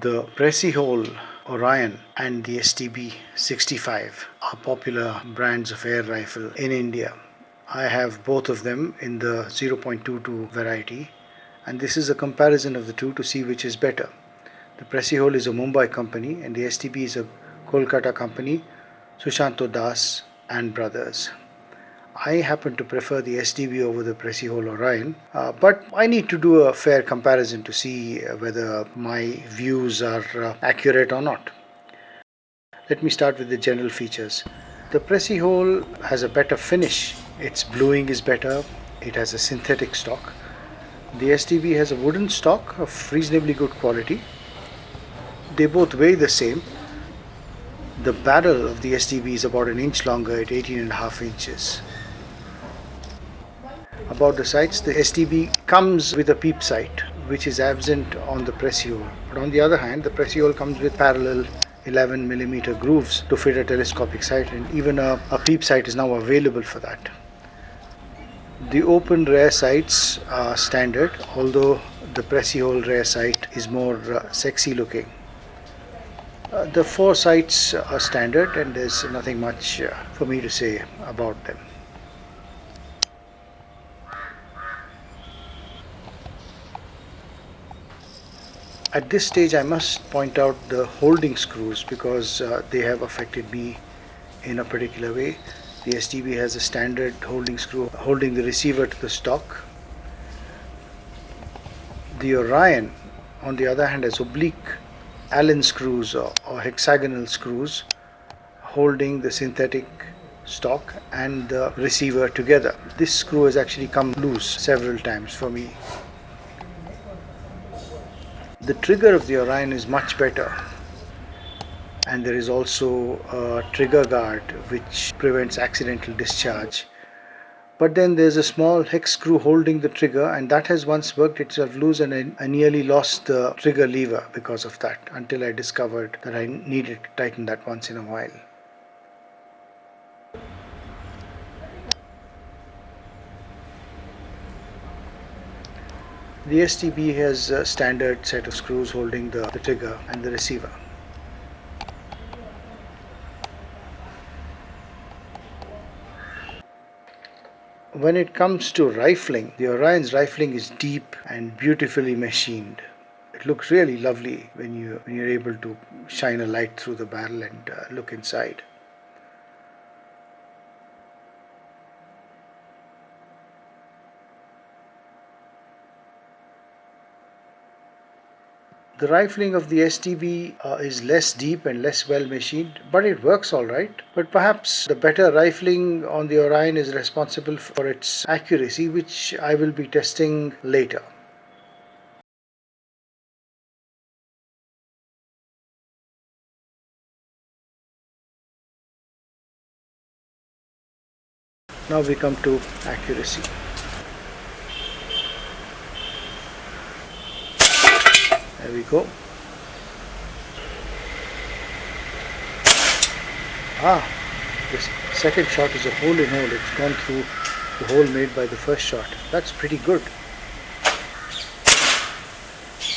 The Precihole Orion and the SDB 65 are popular brands of air rifle in India. I have both of them in the 0.22 variety, and this is a comparison of the two to see which is better. The Precihole is a Mumbai company and the SDB is a Kolkata company, Sushanto Das and Brothers. I happen to prefer the SDB over the Precihole Orion, but I need to do a fair comparison to see whether my views are accurate or not. Let me start with the general features. The Precihole has a better finish. Its bluing is better. It has a synthetic stock. The SDB has a wooden stock of reasonably good quality. They both weigh the same. The barrel of the SDB is about an inch longer at 18.5 inches. About the sights, the SDB comes with a peep sight, which is absent on the Precihole. But on the other hand, the Precihole comes with parallel 11mm grooves to fit a telescopic sight, and even a peep sight is now available for that. The open rear sights are standard, although the Precihole rear sight is more sexy looking. The four sights are standard and there's nothing much for me to say about them. At this stage I must point out the holding screws because they have affected me in a particular way. The SDB has a standard holding screw holding the receiver to the stock. The Orion, on the other hand, has oblique Allen screws or hexagonal screws holding the synthetic stock and the receiver together. This screw has actually come loose several times for me. The trigger of the Orion is much better, and there is also a trigger guard which prevents accidental discharge. But then there's a small hex screw holding the trigger, and that has once worked itself loose, and I nearly lost the trigger lever because of that until I discovered that I needed to tighten that once in a while. The SDB has a standard set of screws holding the trigger and the receiver. When it comes to rifling, the Orion's rifling is deep and beautifully machined. It looks really lovely when you're able to shine a light through the barrel and look inside. The rifling of the SDB is less deep and less well machined, but it works alright. But perhaps the better rifling on the Orion is responsible for its accuracy, which I will be testing later. Now we come to accuracy. There we go. The second shot is a hole in hole. It's gone through the hole made by the first shot. That's pretty good.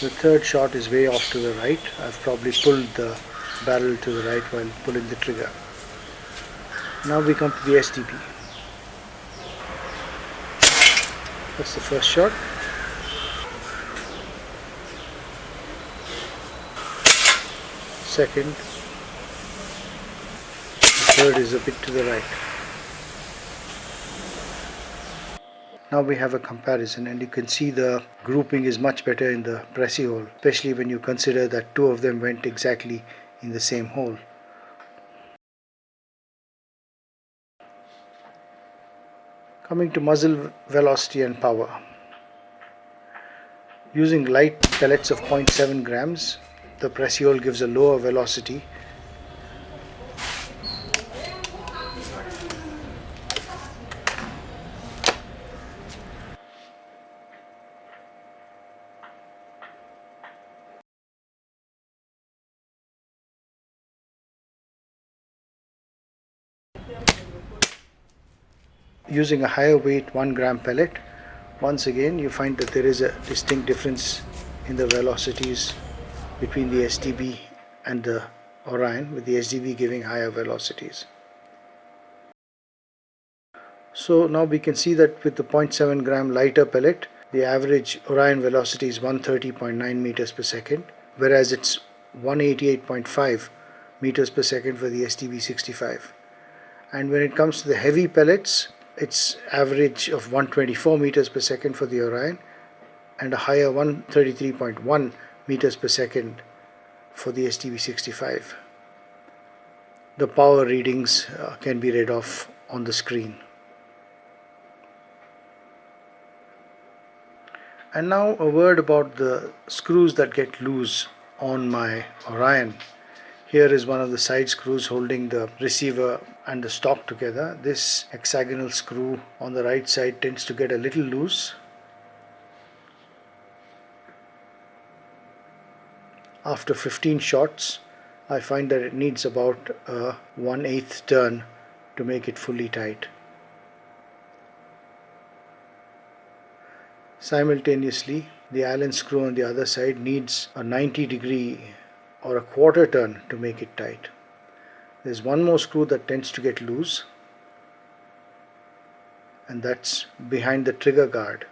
The third shot is way off to the right. I've probably pulled the barrel to the right while pulling the trigger. Now we come to the SDB. That's the first shot. Second, the third is a bit to the right. Now we have a comparison, and you can see the grouping is much better in the Precihole, especially when you consider that two of them went exactly in the same hole. Coming to muzzle velocity and power. Using light pellets of 0.7 grams, the Precihole gives a lower velocity. Using a higher weight 1 gram pellet, once again you find that there is a distinct difference in the velocities between the SDB and the Orion, with the SDB giving higher velocities. So now we can see that with the 0.7 gram lighter pellet, the average Orion velocity is 130.9 meters per second, whereas it's 188.5 meters per second for the SDB 65. And when it comes to the heavy pellets, it's average of 124 meters per second for the Orion and a higher 133.1 meters per second for the SDB 65. The power readings can be read off on the screen. And now a word about the screws that get loose on my Orion. Here is one of the side screws holding the receiver and the stock together. This hexagonal screw on the right side tends to get a little loose. After 15 shots, I find that it needs about a 1/8 turn to make it fully tight. Simultaneously, the Allen screw on the other side needs a 90-degree or a quarter turn to make it tight. There's one more screw that tends to get loose, and that's behind the trigger guard.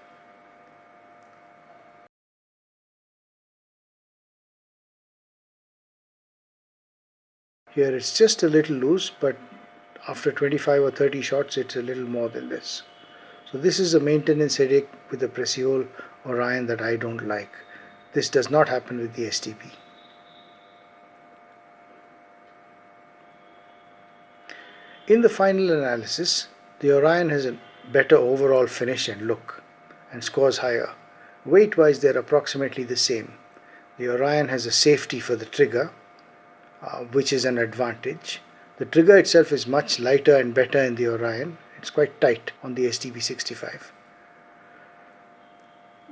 Here it's just a little loose, but after 25 or 30 shots it's a little more than this. So this is a maintenance headache with the Precihole Orion that I don't like. This does not happen with the SDB. In the final analysis, the Orion has a better overall finish and look and scores higher. Weight-wise, they're approximately the same. The Orion has a safety for the trigger, which is an advantage. The trigger itself is much lighter and better in the Orion. It's quite tight on the SDB 65.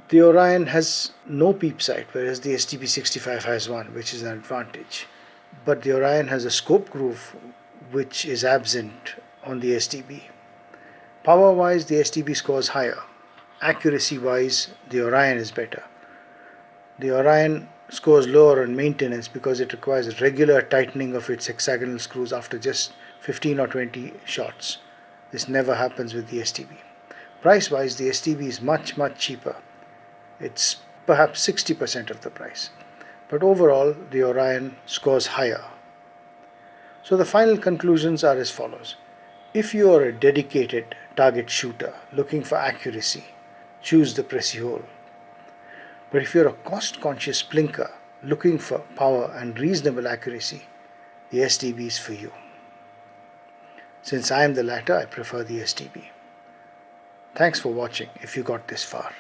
The Orion has no peep sight, whereas the SDB 65 has one, which is an advantage. But the Orion has a scope groove, which is absent on the SDB. Power-wise, the SDB scores higher. Accuracy-wise, the Orion is better. The Orion scores lower on maintenance because it requires regular tightening of its hexagonal screws after just 15 or 20 shots. This never happens with the SDB. Price-wise, the SDB is much cheaper. It's perhaps 60% of the price. But overall, the Orion scores higher. So the final conclusions are as follows. If you are a dedicated target shooter looking for accuracy, choose the Precihole. But if you're a cost-conscious plinker looking for power and reasonable accuracy, the SDB is for you. Since I am the latter, I prefer the SDB. Thanks for watching if you got this far.